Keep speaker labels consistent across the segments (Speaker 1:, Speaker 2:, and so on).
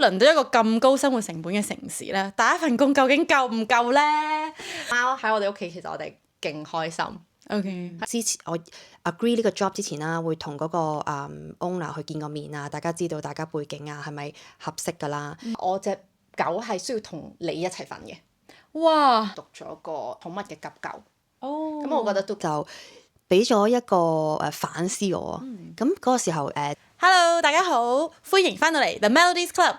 Speaker 1: 倫敦一個咁高生活成本嘅城市咧，打一份工究竟夠唔夠咧？
Speaker 2: 貓喺我哋屋企，其實我哋勁開心。
Speaker 1: OK，
Speaker 3: 之前我 agree 呢個 job 之前啦，會同嗰個owner 去見個面啊，大家知道大家背景啊係咪合適㗎啦。
Speaker 2: 我隻狗係需要同你一齊瞓嘅，
Speaker 1: 哇！
Speaker 2: 讀咗個寵物嘅急救，
Speaker 1: 哦，
Speaker 2: 咁我覺得都
Speaker 3: 就俾咗一個反思我。咁嗰個時候
Speaker 1: Hello， 大家好，歡迎翻到嚟 The Melodies Club。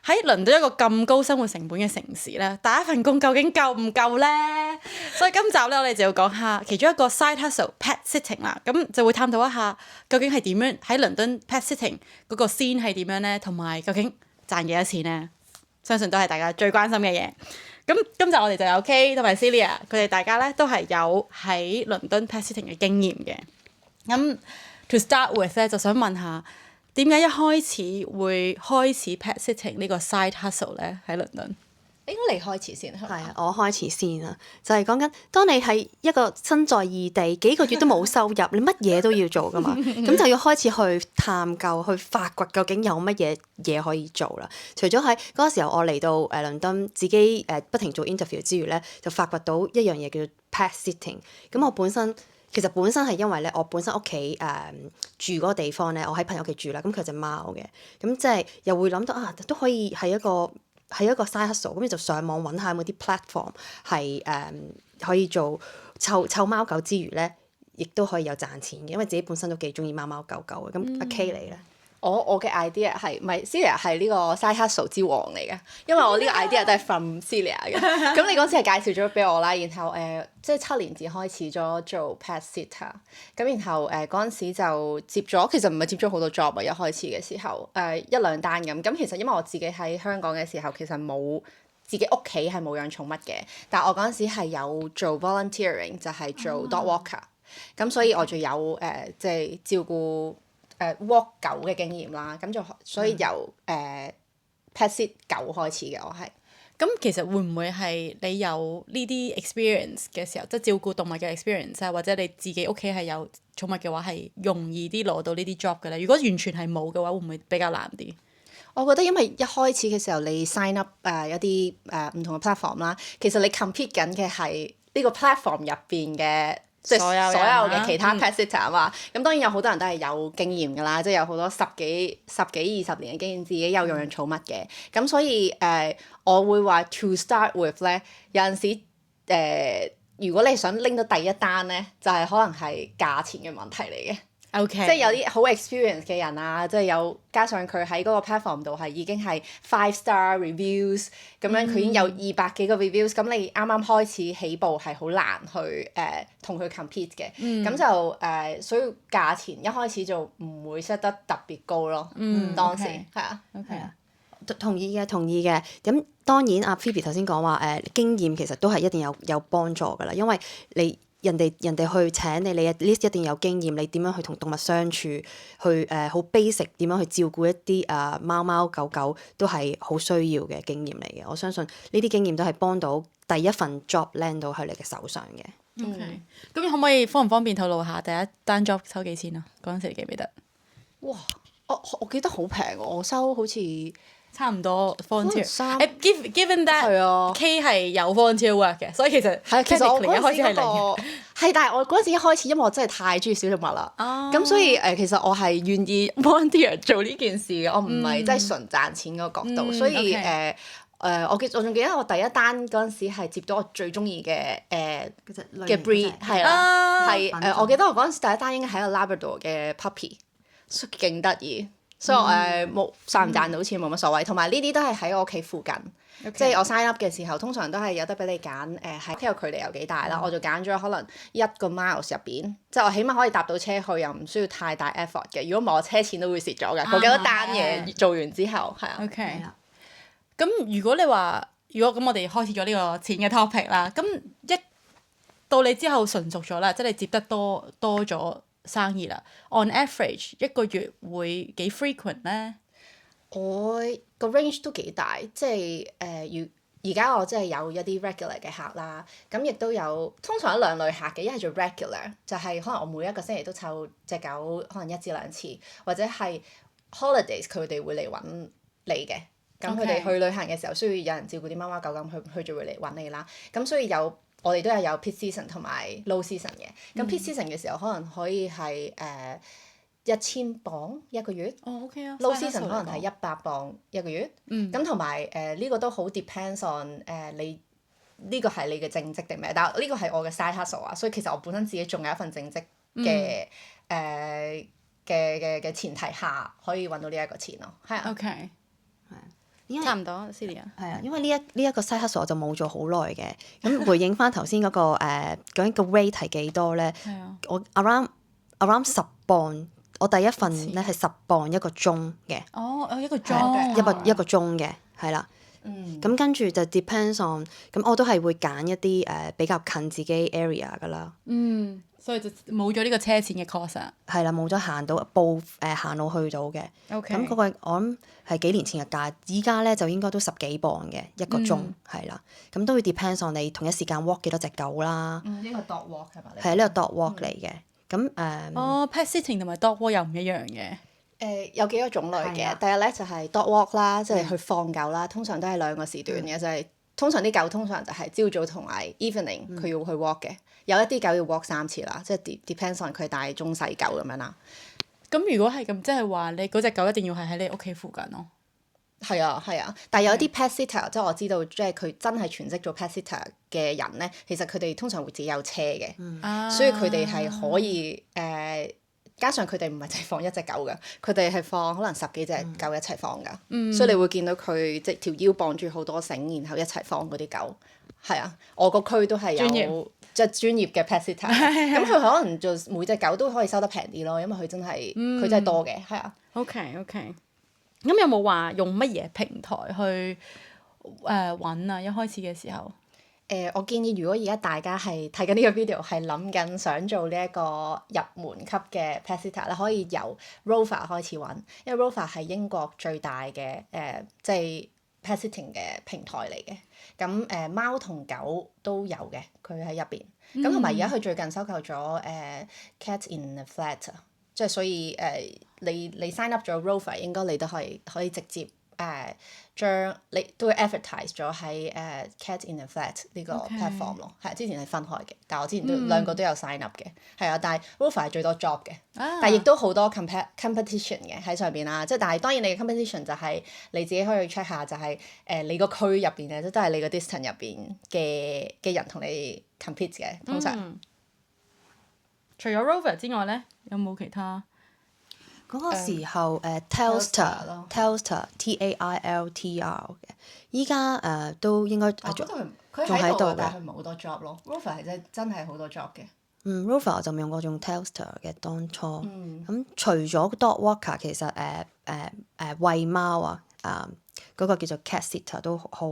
Speaker 1: 喺倫敦一個咁高生活成本嘅城市咧，打一份工究竟夠唔夠咧？所以今集咧，我哋就要講下其中一個 side hustle pet sitting 啦。咁就會探討一下究竟係點樣喺倫敦 pet sitting 嗰個 scene 係點樣咧，同埋究竟賺幾多錢咧？相信都係大家最關心嘅嘢。咁今集我哋就有 K 同埋 Celia， 佢哋大家咧都係有喺倫敦 pet sitting 嘅經驗嘅。咁 to start with 咧，就想問下點解一開始會開始 pet sitting 呢個 side hustle 咧喺倫敦？
Speaker 2: 應該你開始先係
Speaker 3: 係啊，我開始先啊，就係講緊當你係一個身在異地幾個月都冇收入，你乜嘢都要做噶嘛，咁就要開始去探究、去發掘究竟有乜嘢可以做啦。除咗喺嗰個時候，我嚟到倫敦自己不停做 interview 之餘咧，就發掘到一樣嘢叫做 pet sitting。咁我本身係因為咧，我本身屋企住嗰個地方咧，我喺朋友屋企住啦，咁佢有隻貓嘅，咁即係又會諗到啊，都可以係一個 side hustle， 咁你就上網揾下有冇啲 platform 係可以做湊貓狗之餘咧，亦都可以有賺錢嘅，因為自己本身都幾中意貓貓狗狗嘅。咁阿 K 你咧？
Speaker 2: 我嘅 idea 係，唔係 Celia 係呢個 side hustle 之王嚟嘅，因為我呢個 idea 都係 from Celia 嘅。咁你嗰次係介紹咗俾我啦，然後即係7年前開始咗做 pet sitter，咁然後嗰陣時就接咗，其實唔係接咗好多 job 啊，一開始嘅時候一兩單咁。咁其實因為我自己喺香港嘅時候，其實冇自己屋企係冇養寵物嘅，但係我嗰陣時係有做 volunteering，就係做 dog walker，咁所以我就有即係照顧walk 狗嘅經驗啦，咁就所以由pet sit 狗開始嘅我係。
Speaker 1: 咁其實會唔會係你有呢啲 experience 嘅時候，即係照顧動物嘅 experience 啊，或者你自己屋企係有寵物嘅話，係容易啲攞到呢啲 job 嘅咧？如果完全係冇嘅話，會唔會比較難啲？
Speaker 2: 我覺得因為一開始嘅時候你 sign up 一啲唔同嘅 platform 啦，其實你 compete 緊嘅係呢個 platform 入邊嘅。即係所有嘅其他 pet sitter 啊嘛，咁當然有好多人都係有經驗㗎啦，即係有好多十幾20年嘅經驗，自己有養寵物嘅，咁所以我會話 to start with 咧，有陣時如果你想拎到第一單咧，就係可能係價錢嘅問題嚟嘅。
Speaker 1: Okay.
Speaker 2: 即係有啲好 experience 嘅人啊，即係有加上佢喺嗰個 platform 度係已經係 5-star reviews 咁樣，佢已經有200幾個 reviews，咁你啱啱開始起步係好難去同佢 compete 嘅，咁就所以價錢一開始就唔會 set 得特別高咯。當時係啊。
Speaker 1: OK。
Speaker 3: 同意嘅。咁當然阿 Phoebe 頭先講話經驗其實都係一定有幫助㗎啦，因為人哋去請你at least一定有經驗，你點樣去同動物相處，去好 basic 點樣去照顧一啲貓貓狗狗都係好需要嘅經驗嚟嘅。我相信呢啲經驗都係幫到第一份 job land 到喺你嘅手上嘅。
Speaker 1: OK。咁可唔可以方唔方便透露下第一單 job 收幾錢啊？嗰陣時你記唔記得？
Speaker 2: 哇！我記得好平喎，我收好似
Speaker 1: 差唔多 volunteer。given
Speaker 2: 係
Speaker 1: that
Speaker 2: 啊
Speaker 1: K 係有 volunteer work 嘅，所以其實
Speaker 2: 其實我
Speaker 1: technically 一開始係零
Speaker 2: 嗰係，但係我嗰陣時一開始，因為我真係太中意小動物啦，咁所以其實我係願意 volunteer 做呢件事嘅，我唔係真係純賺錢嗰個角度，所以我仲記得我第一單嗰陣時係接到我最中意嘅breed 係啦，係我記得我嗰陣時第一單應該係一個 Labrador 嘅 puppy， 勁得意。所以我冇賺唔賺到錢冇乜所謂，同埋呢啲都係喺我屋企附近，即係我 sign up 嘅時候，通常都係有得俾你揀喺屋企嘅距離有幾大啦，我就揀咗可能1個 miles 入邊，即係我起碼可以搭到車去，又唔需要太大 effort 嘅。如果唔係我車錢都會蝕咗嘅，嗰幾多單嘢做完之後係啊。
Speaker 1: OK。咁如果咁我哋開始咗呢個錢嘅 topic 啦，咁一到你之後純熟咗啦，即係你接得多咗生意啦 ，on average 一個月會幾 frequent 咧？
Speaker 2: 我個 range 都幾大，即係而家我真係有一啲 regular 嘅客啦，咁亦都有通常有兩類客嘅，一係做 regular 就係可能我每一個星期都湊隻狗，可能1至2次，或者係 holidays 佢哋會嚟揾你嘅。咁佢哋去旅行嘅時候需要有人照顧啲貓貓狗狗，佢就會嚟揾你啦。咁所以我哋都係有 peak season 同埋 low season 嘅。咁 peak season 嘅時候可能可以係1000磅一個月。
Speaker 1: OK 啊。
Speaker 2: low season 可能係100磅一個月。咁同埋呢個都好 depends on 你呢個係你嘅正職定咩？但係呢個係我嘅 side hustle 啊，所以其實我本身自己仲有一份正職嘅嘅前提下可以揾到呢一個錢咯。係啊。
Speaker 1: OK。
Speaker 3: 因為
Speaker 1: 差唔多 Celia。
Speaker 3: 係啊，因為呢一個 side hustle 我就冇做好耐嘅。咁回應翻頭先嗰個究竟個 rate 係幾多咧？我 around 10磅，我第一份咧係10磅一個鐘嘅。
Speaker 1: 哦，一個鐘。
Speaker 3: 一個鐘嘅，係啦。咁跟住就 depends on，咁我都係會揀一啲比較近自己 area 噶啦。
Speaker 1: 所以就冇咗呢個車錢嘅 cost 啊。
Speaker 3: 係啦，冇咗行路去到嘅。
Speaker 1: OK。
Speaker 3: 咁嗰個我諗係幾年前嘅價，依家咧就應該都10幾磅嘅一個鐘，係啦。咁都會 depends on 你同一時間 walk 幾多隻狗啦。
Speaker 2: 呢個 dog walk 係嘛？
Speaker 3: 係呢個 dog walk 嚟嘅。咁
Speaker 1: pet sitting 同埋 dog walk 又唔一樣嘅。
Speaker 2: 有幾個種類嘅。第一咧就係 dog walk 啦，即係去放狗啦。通常都係2個時段嘅，就係通常啲狗通常就係朝早同埋 evening 佢要去 walk 嘅。有一啲狗要 walk 3次啦，即係 depends on 佢大中細狗咁樣啦。
Speaker 1: 咁如果係咁，即係話你嗰隻狗一定要係喺你屋企附近咯。
Speaker 2: 係啊，但係有一啲 pet sitter，即係我知道，即係佢真係全職做 pet sitter 嘅人咧，其實佢哋通常會自己有車嘅，所以佢哋係可以加上佢哋唔係淨係放一隻狗㗎，佢哋係放可能10幾隻狗一齊放㗎，所以你會見到佢即係條腰綁住好多繩，然後一齊放嗰啲狗。係啊，我個區都係有即係專業嘅 pet sitter，咁佢可能就每隻狗都可以收得平啲咯，因為佢真係多嘅，係啊。
Speaker 1: OK。咁有冇話用乜嘢平台去揾啊？一開始嘅時候。
Speaker 2: 我建議如果而家大家係睇緊呢個 video 係諗緊想做呢一個入門級嘅 pet sitter 咧，可以由 Rover 開始揾，因為 Rover 係英國最大嘅即係 pet sitting 嘅平台嚟嘅。咁貓同狗都有嘅，佢喺入邊。咁同埋而家佢最近收購咗Cat in a Flat，即係所以你 sign up 咗 Rover，應該你都可以直接將你都會 advertise 咗喺Cat in a Flat 呢個 platform 咯。係之前係分開嘅，但係我之前都兩個都有 sign up 嘅。係啊，但係 Rover 係最多 job 嘅，但係亦都好多 competition 嘅喺上邊啦。即係但係當然你嘅 competition 就係你自己可以 check 下，就係你個區入邊咧，即都係你個 distance 入邊嘅人同你 compete 嘅通常。
Speaker 1: 除咗 Rover 之外咧，有冇其他？
Speaker 3: 嗰個時候Telstra Tailtr 嘅，依家都應該仲喺度嘅，
Speaker 2: 但係佢唔係好多 job 咯。Rover 係真係好多 job 嘅。
Speaker 3: Rover 我就未用過用 Telstra 嘅當初。咁除咗 dog walker，其實餵貓啊嗰個叫做 cat sitter 都好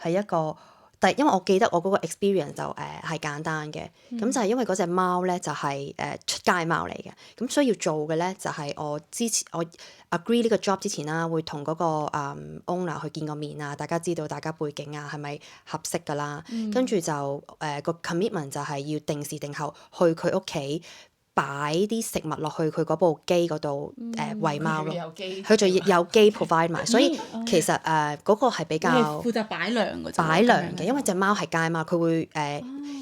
Speaker 3: 係一個。但係因為我記得我嗰個 experience 就係簡單嘅，咁就係因為嗰隻貓咧就係出街貓嚟嘅，咁所以要做嘅咧就係我 agree 呢個 job 之前啦，會同嗰個owner 去見個面啊，大家知道大家背景啊係咪合適㗎啦，跟住就個 commitment 就係要定時定候去佢屋企擺啲食物落去佢嗰部機嗰度餵貓咯，佢就有機 provide 埋，所以其實嗰個係比較
Speaker 1: 負責擺糧嘅啫。
Speaker 3: 擺糧嘅，因為隻貓係街貓，佢會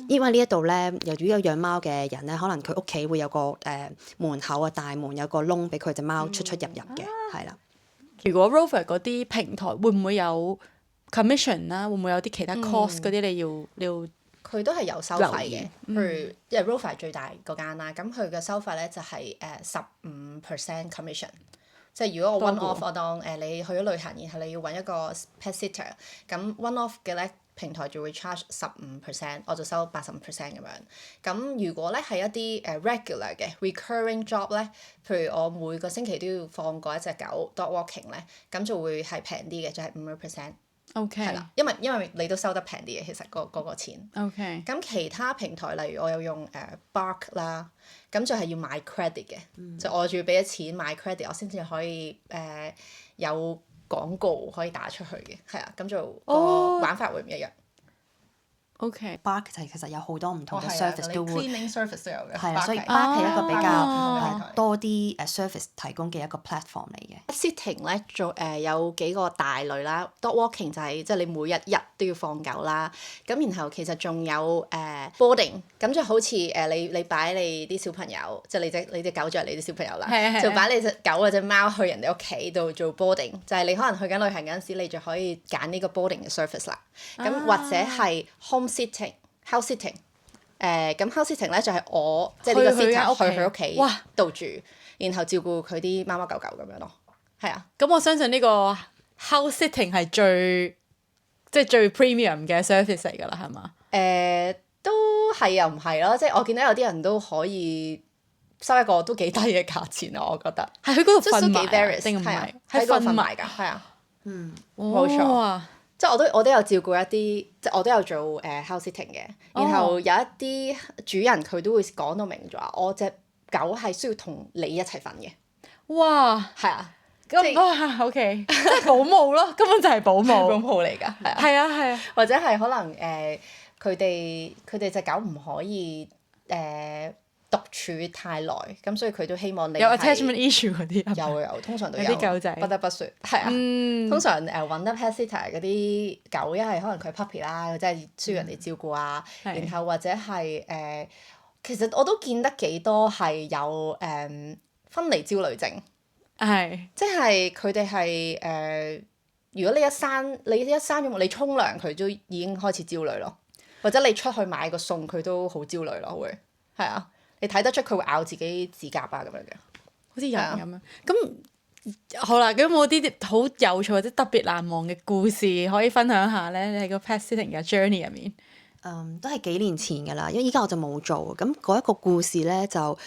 Speaker 3: 因為呢一度咧，如果有養貓嘅人咧，可能佢屋企會有個門口啊，大門有個窿俾佢隻貓出入嘅，係啦。
Speaker 1: 如果 Rover 嗰啲平台會唔會有 commission 啦？會唔會有啲其他 cost 嗰啲你要？
Speaker 2: 佢都係有收費嘅，譬如因為 Rover 係最大嗰間啦，咁佢嘅收費咧就係15% commission，即係如果我 one off，我當你去咗旅行，然後你要揾一個 pet sitter，咁 one off 嘅咧平台就會 charge 15%，我就收85% 咁樣。咁如果咧係一啲regular 嘅 recurring job 咧，譬如我每個星期都要放過一隻狗 dog walking 咧，咁就會係平啲嘅，就係5%。
Speaker 1: OK。
Speaker 2: 係啦，因為你都收得平啲嘅，其實嗰個錢。
Speaker 1: OK。
Speaker 2: 咁其他平台例如我有用Bark 啦，咁就係要買 credit 嘅，就我仲要俾咗錢買 credit，我先至可以有廣告可以打出去嘅，係啊，咁就個玩法會唔一樣。
Speaker 1: OK。Bark
Speaker 3: 其實有好多唔同嘅
Speaker 2: 係啊
Speaker 3: service 都會。
Speaker 2: cleaning service 都有嘅。
Speaker 3: 係啊，所以
Speaker 2: Bark 係
Speaker 3: Bark 係一個比較
Speaker 1: 哦
Speaker 3: 多啲service 提供嘅一個 platform 嚟嘅。
Speaker 2: sitting 咧有幾個大類啦，dog walking 就係即係你每日都要放狗啦，咁然後其實仲有boarding，咁就好似你擺你啲小朋友，即係你隻狗就係你啲小朋友啦，就擺你隻狗或者貓去人哋屋企度做 boarding，就係你可能去緊旅行嗰陣時，你就可以揀呢個 boarding 嘅 service 啦，咁或者係 home sitting、house sitting。咁 house sitting 咧就係我即係呢個 sitter 去佢屋企度住，然後照顧佢啲貓貓狗狗咁樣咯。係啊，
Speaker 1: 咁我相信呢個 house sitting 係最 premium 嘅 service 嚟㗎啦，係嘛？
Speaker 2: 都係又唔係咯，即係我見到有啲人都可以收一個都幾低嘅價錢啊，我覺得。
Speaker 1: 係喺嗰度瞓埋
Speaker 2: 即係都幾 various，
Speaker 1: 定唔係？
Speaker 2: 喺度瞓
Speaker 1: 埋
Speaker 2: 埋㗎，係啊。
Speaker 1: 冇
Speaker 2: 錯即係我都有照顧一啲，即係我都有做house sitting 嘅。然後有一啲主人佢都會講到明咗話，我隻狗係需要同你一齊瞓嘅。
Speaker 1: 哇！
Speaker 2: 係啊，
Speaker 1: 咁OK，即係保姆咯，根本就係保姆。
Speaker 2: 保姆嚟㗎，係啊。
Speaker 1: 係啊係啊。
Speaker 2: 或者係可能佢哋隻狗唔可以獨處太耐，咁所以佢都希望你
Speaker 1: 有 attachment issue 嗰啲
Speaker 2: 有，通常都有
Speaker 1: 啲狗仔
Speaker 2: 不得不説係啊。通常揾得 pet sitter 嗰啲狗，一係可能佢 puppy 啦，佢真係需要人哋照顧啊。然後或者係其實我都見得幾多係有分離焦慮症，
Speaker 1: 係
Speaker 2: 即係佢哋係如果你一生咗你沖涼佢都已經開始焦慮咯，或者你出去買個餸佢都好焦慮咯，會係啊。你睇得出佢會咬自己指甲啊咁樣嘅，
Speaker 1: 好似人咁樣。咁好啦，咁有冇啲好有趣或者特別難忘嘅故事可以分享下咧？你喺個 pet sitting 嘅 journey 入面，
Speaker 3: 都係幾年前㗎啦，因為依家我就冇做。咁嗰一個故事咧就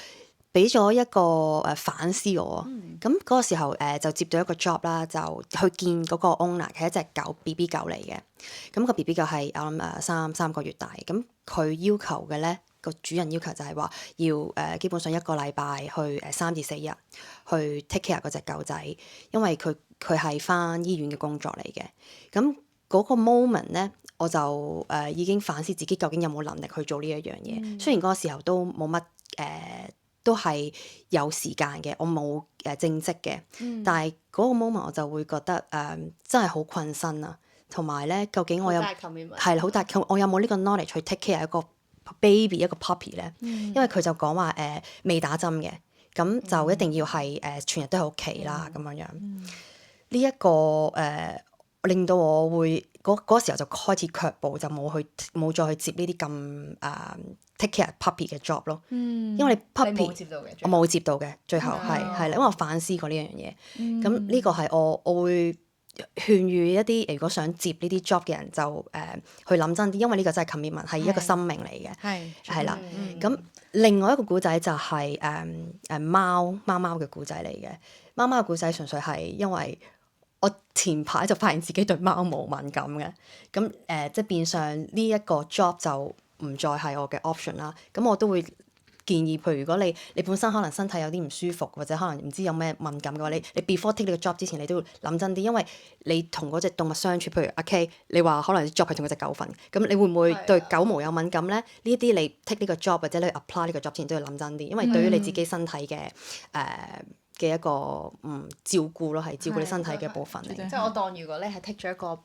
Speaker 3: 俾咗一個反思我。咁嗰個時候就接到一個 job 啦，就去見嗰個 owner 係一隻狗 BB 狗嚟嘅。咁個 BB 狗係我諗三個月大。咁佢要求嘅咧，個主人要求就係話要基本上一個禮拜去3至4日去 take care 嗰隻狗仔，因為佢係返醫院嘅工作嚟嘅。咁嗰個 moment 咧，我就已經反思自己究竟有冇能力去做呢一樣嘢。雖然嗰個時候都冇乜都係有時間嘅，我冇正職嘅，但係嗰個 moment 我就會覺得真係好困身啊。同埋咧，究竟我有係好大，我有冇呢個 knowledge 去 take care 一個 baby 一個 puppy 咧？因為佢就講話未打針嘅，咁就一定要係全日都喺屋企啦咁樣樣。呢一個令到我會嗰時候就開始卻步，就冇再去接呢啲咁take care puppy 嘅 job 咯。因為你 puppy 我冇接到嘅，最後係啦，因為我反思過呢樣嘢。咁呢個係我會勸喻一啲如果想接呢啲 job 嘅人就去諗真啲，因為呢個真係 commitment 係一個生命嚟嘅，係啦。咁另外一個故仔就係貓嘅故仔嚟嘅。貓嘅故仔純粹係因為我前排就發現自己對貓毛敏感嘅，咁即係變相呢一個 job 就唔再係我嘅 option 啦。咁我都會建議，譬如如果你本身可能身體有啲唔舒服，或者可能唔知有咩敏感嘅話，你 before take 呢個 job 之前，你都要諗真啲，因為你同嗰隻動物相處，譬如阿 K，你話可能 job 係同嗰隻狗瞓，咁你會唔會對狗毛有敏感咧？呢一啲你 take 呢個 job 或者你 apply 呢個 job 之前都要諗真啲，因為對於你自己身體嘅嘅一個照顧咯，係照顧你身體嘅部分嚟。
Speaker 2: 即係我當如果你係 take 咗一個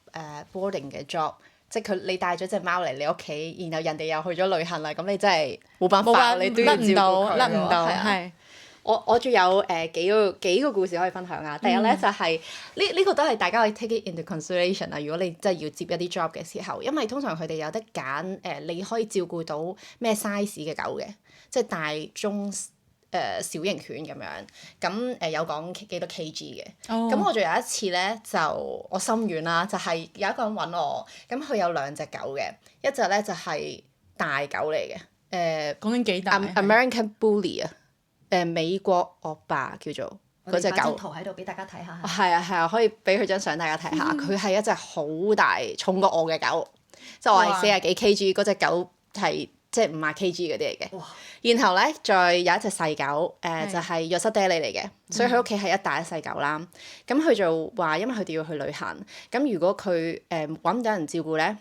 Speaker 2: boarding 嘅 job，即係你帶咗隻貓嚟你屋企，然後人哋又去咗旅行啦，咁你真係冇辦法，你都要照顧佢。
Speaker 1: 甩唔到，係。
Speaker 2: 我仲有幾個故事可以分享啊。第一咧就係呢個都係大家可以 take it into consideration 啊。如果你真係要接一啲 job 嘅時候，因為通常佢哋有得揀你可以照顧到咩 size 嘅狗嘅，即係大中小型犬咁樣，咁有講幾多 kg 嘅。咁我仲有一次咧，就我心軟啦，就係有一個人揾我，咁佢有2隻狗嘅，一隻咧就係大狗嚟嘅，
Speaker 1: 講緊幾大
Speaker 2: ？American Bully 啊，美國惡霸叫做嗰隻狗。
Speaker 3: 我哋擺張圖喺度俾大家睇下。
Speaker 2: 係啊，可以俾佢張相大家睇下。佢係一隻好大，重過我嘅狗，即係我係40幾 kg，嗰隻狗係即係50 kg 嗰啲嚟嘅。然後咧，再有一隻細狗，就係約瑟爹利嚟嘅，所以佢屋企係一大一細狗啦。咁佢就話，因為佢哋要去旅行，咁如果佢揾唔到人照顧咧，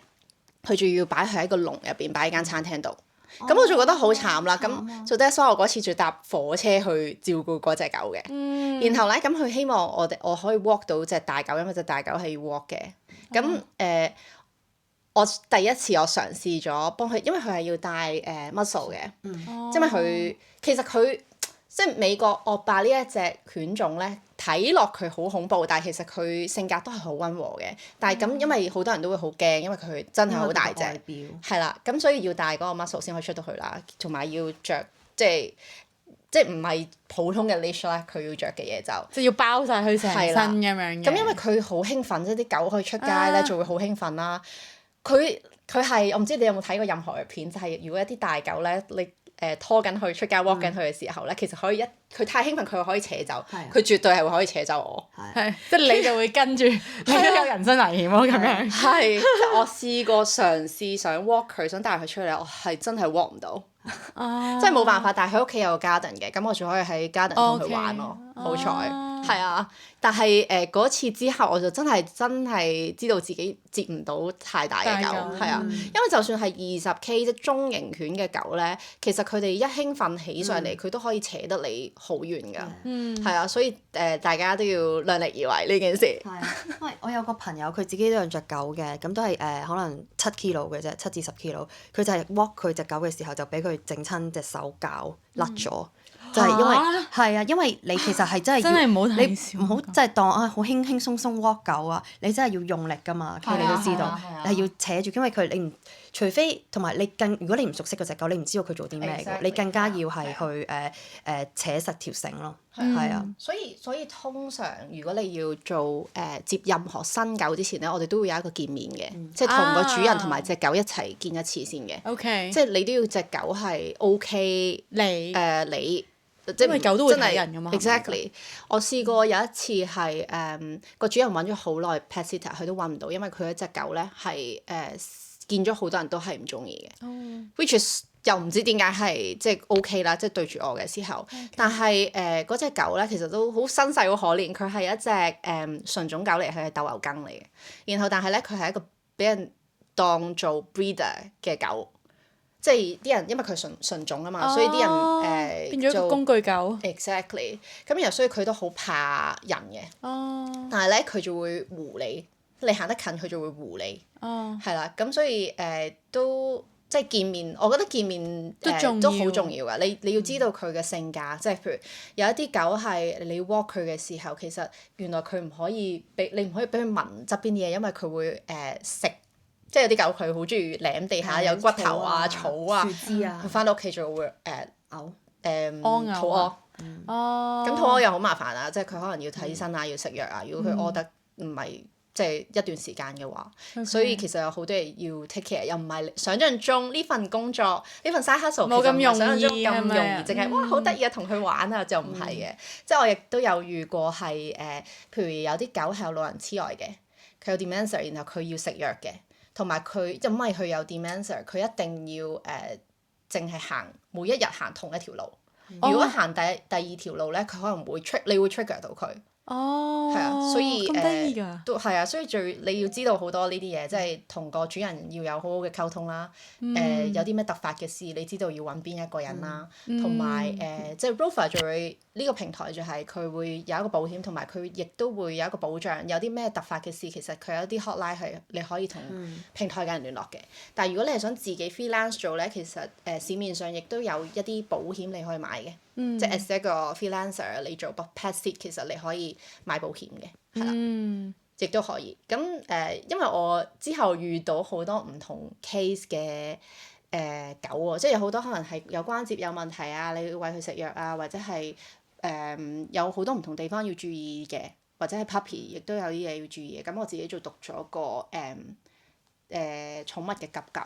Speaker 2: 佢仲要擺佢喺個籠入邊，擺喺間餐廳度。咁我就覺得好慘啦。咁做 that's why 我嗰次就搭火車去照顧嗰隻狗嘅。然後咧，咁佢希望我可以 walk 到隻大狗，因為隻大狗係要 walk 嘅。咁我第一次我嘗試咗幫佢，因為佢係要帶muscle 嘅，因為佢其實佢即係美國惡霸呢一隻犬種咧，睇落佢好恐怖，但係其實佢性格都係好溫和嘅。但係咁因為好多人都會好驚，因為佢真係好大隻，係啦，咁所以要帶嗰個 muscle 先可以出到去啦，同埋要着即係唔係普通嘅 leash 啦，佢要着嘅嘢就
Speaker 1: 即係要包晒佢成身咁樣嘅。
Speaker 2: 咁因為佢好興奮，即係啲狗可以出街咧就會好興奮啦。佢係我唔知你有冇睇過任何嘅片，就係如果一啲大狗咧，你拖緊佢出街 walk 緊佢嘅時候咧，其實可以佢太興奮，佢可以扯走，佢絕對係會可以扯走我。
Speaker 1: 係，即係你就會跟住，你都有人身危險咯咁樣。
Speaker 2: 係，即係我試過嘗試想 walk 佢，想帶佢出嚟，我係真係 walk 唔到。即係冇辦法，但係佢屋企有個 garden 嘅，咁我仲可以喺 garden 同佢玩咯。好彩，係啊！但係嗰次之後，我就真係知道自己接唔到太大嘅狗，係啊，因為就算係20K 即係中型犬嘅狗咧，其實佢哋一興奮起上嚟，佢都可以扯得你好遠㗎。係啊，所以大家都要量力而為呢件事。
Speaker 3: 係啊，因為我有個朋友，佢自己都養隻狗嘅，咁都係可能7 kilo 嘅啫，7至10 kilo。佢就係 walk 佢隻狗嘅時候，就俾佢整親隻手腳甩咗。就係因為係啊，因為你其實係真係要你唔好即係當好輕輕鬆鬆 walk 狗啊，你真係要用力㗎嘛，你都知道，你係要扯住，因為佢你唔除非同埋你如果你唔熟悉嗰隻狗，你唔知道佢做啲咩嘅，你更加要係去扯實條繩咯，係啊。
Speaker 2: 所以通常如果你要做接任何新狗之前咧，我哋都會有一個見面嘅，即係同個主人同埋隻狗一齊見一次先嘅。
Speaker 1: OK。即
Speaker 2: 係你都要隻狗係 OK，你。即係
Speaker 1: 狗都會睇人㗎嘛。
Speaker 2: Exactly，我試過有一次係個主人揾咗好耐 pet sitter，佢都揾唔到，因為佢一隻狗咧係見咗好多人都係唔中意嘅。Which is 又唔知點解係即係 OK 啦，即係對住我嘅時候。但係嗰隻狗咧其實都好身世好可憐，佢係一隻純種狗嚟，佢係鬥牛梗嚟嘅。然後但係咧佢係一個俾人當做 breeder 嘅狗。即係啲人，因為佢係純種啊嘛，所以啲人
Speaker 1: 變咗個工具狗。
Speaker 2: Exactly，咁然後所以佢都好怕人嘅。但係咧，佢就會護你行得近，佢就會護你。係啦，咁所以都即係見面，我覺得見面都好重要㗎。你要知道佢嘅性格，即係譬如有一啲狗係你 walk 佢嘅時候，其實原來佢唔可以俾佢聞側邊啲嘢，因為佢會食。即係有啲狗佢好中意舐地下有骨頭啊、草啊，佢翻到屋企就會
Speaker 3: 嘔
Speaker 2: 肚屙。咁肚屙又好麻煩啊！即係佢可能要睇醫生啊，要食藥啊。如果佢屙得唔係即係一段時間嘅話，所以其實有好多嘢要 take care，又唔係想像中呢份工作呢份 side hustle
Speaker 1: 冇咁容易，
Speaker 2: 想像中咁容易，淨係哇好得意啊，同佢玩啊，就唔係嘅。即係我亦都有遇過係譬如有啲狗係有老人痴呆嘅，佢有 dementia，然後佢要食藥嘅。同埋佢因為佢有 dementia，佢一定要淨係行每一日行同一條路。如果行第二條路咧，佢可能會你會 trigger 到佢。係啊，所以
Speaker 1: 咁得意㗎。
Speaker 2: 都係啊，所以你要知道好多呢啲嘢，即係同個主人要有好好嘅溝通啦。有啲咩突發嘅事，你知道要揾邊一個人啦。同埋即係 Rover 就會呢個平台就係佢會有一個保險，同埋佢亦都會有一個保障。有啲咩突發嘅事，其實佢有啲 hotline 係你可以同平台嘅人聯絡嘅。但係如果你係想自己 freelance 做咧，其實市面上亦都有一啲保險你可以買嘅。即係 as 一個 freelancer， 你做 pet sit 其實你可以買保險嘅，係啦，亦都可以。咁因為我之後遇到好多唔同 case 嘅狗喎，即係有好多可能係有關節有問題啊，你要餵佢食藥啊，或者係有好多唔同地方要注意嘅，或者係 puppy 亦都有啲嘢要注意嘅。咁我自己就讀咗個寵物嘅急救。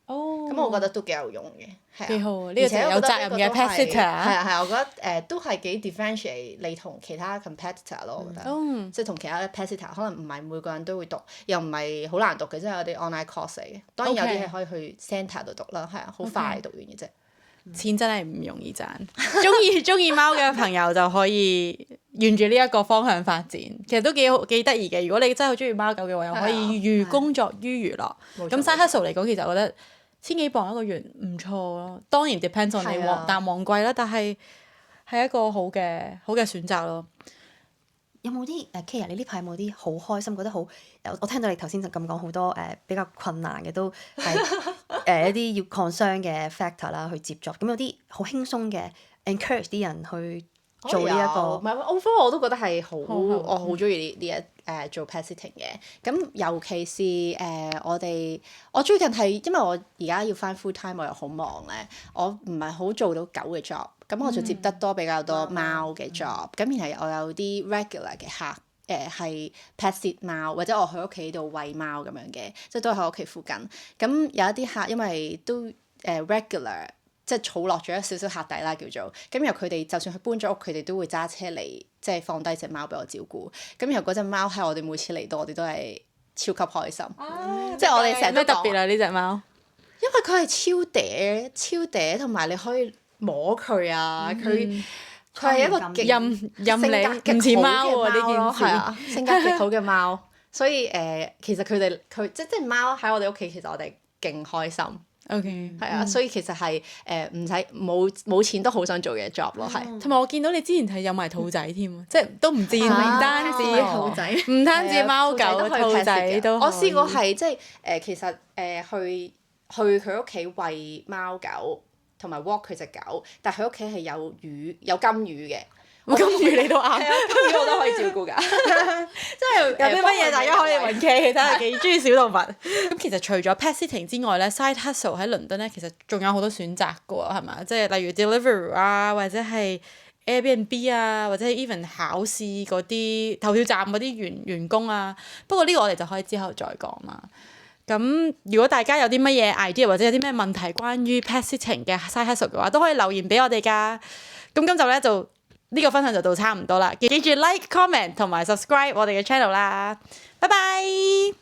Speaker 2: 咁我覺得都幾有用嘅，係啊，
Speaker 1: 幾好啊！呢個就有責任嘅 pet sitter。
Speaker 2: 係啊，我覺得都係幾 differentiate 你同其他 competitor 咯，我覺得，即係同其他 pet sitter 可能唔係每個人都會讀，又唔係好難讀嘅，即係有啲 online course 嚟嘅。當然有啲係可以去 centre 度讀啦，係啊，好快讀完嘅啫。
Speaker 1: 錢真係唔容易賺。中意貓嘅朋友就可以沿住呢一個方向發展，其實都幾得意嘅。如果你真係好中意貓狗嘅話，又可以寓工作於娛樂。咁 side hustle 嚟講，其實我覺得千幾磅一個月唔錯咯。當然 depends on 你淡旺季啦，但係係一個好嘅選擇咯。
Speaker 3: 有冇啲Kaya？你呢排有冇啲好開心，覺得好？我聽到你頭先就咁講好多比較困難嘅，都係一啲要 concern 嘅 factor 啦，去接觸。咁有啲好輕鬆嘅 encourage 啲人去做呢一個。
Speaker 2: 唔係overall我都覺得係好，我好中意呢一做 pet sitting 嘅。咁尤其是我最近係因為我而家要返 full time，我又好忙咧，我唔係好做到狗嘅 job。咁我就接得比較多貓嘅 job，咁然後我有啲 regular 嘅客，係 pet sit 貓，或者我去屋企度餵貓咁樣嘅，即係都喺屋企附近。咁有一啲客因為都regular，即係儲落咗少少客底啦叫做，咁然後佢哋就算佢搬咗屋，佢哋都會揸車嚟，即係放低隻貓俾我照顧。咁然後嗰隻貓喺我哋每次嚟到，我哋都係超級開心。即係我哋成日都講。咩
Speaker 1: 特別啊？呢隻貓？
Speaker 2: 因為佢係超嗲，同埋你可以摸佢啊！佢係一個性格極好嘅貓咯，係啊，性格極好嘅貓。所以其實佢即係貓喺我哋屋企，其實我哋勁開心。
Speaker 1: OK，
Speaker 2: 係啊，所以其實係唔使冇錢都好想做嘅 job 咯，係。
Speaker 1: 同埋我見到你之前係有埋兔仔添，即係都唔止，唔單止
Speaker 3: 兔仔，
Speaker 1: 唔單止貓狗，兔仔都。
Speaker 2: 我試過係即係其實去佢屋企餵貓狗。同埋 walk 佢隻狗，但係佢屋企係有金魚嘅，
Speaker 1: 金魚你都啱，
Speaker 2: 金魚我都可以照顧㗎，
Speaker 1: 即係有啲乜嘢大家可以揾 K 睇下幾中意小動物。咁其實除咗 pet sitting 之外咧，side hustle 喺倫敦咧，其實仲有好多選擇㗎喎，係嘛？即係例如 Deliveroo 啊，或者係 Airbnb 啊，或者係 even 考試嗰啲投票站嗰啲員工啊。不過呢個我哋就可以之後再講啦。咁如果大家有啲乜嘢 idea 或者有啲咩問題關於 pet sitting 嘅 side hustle 嘅話，都可以留言俾我哋㗎。咁今集咧就呢個分享就到差唔多啦，記住 like、comment 同埋 subscribe 我哋嘅 channel 啦。拜拜。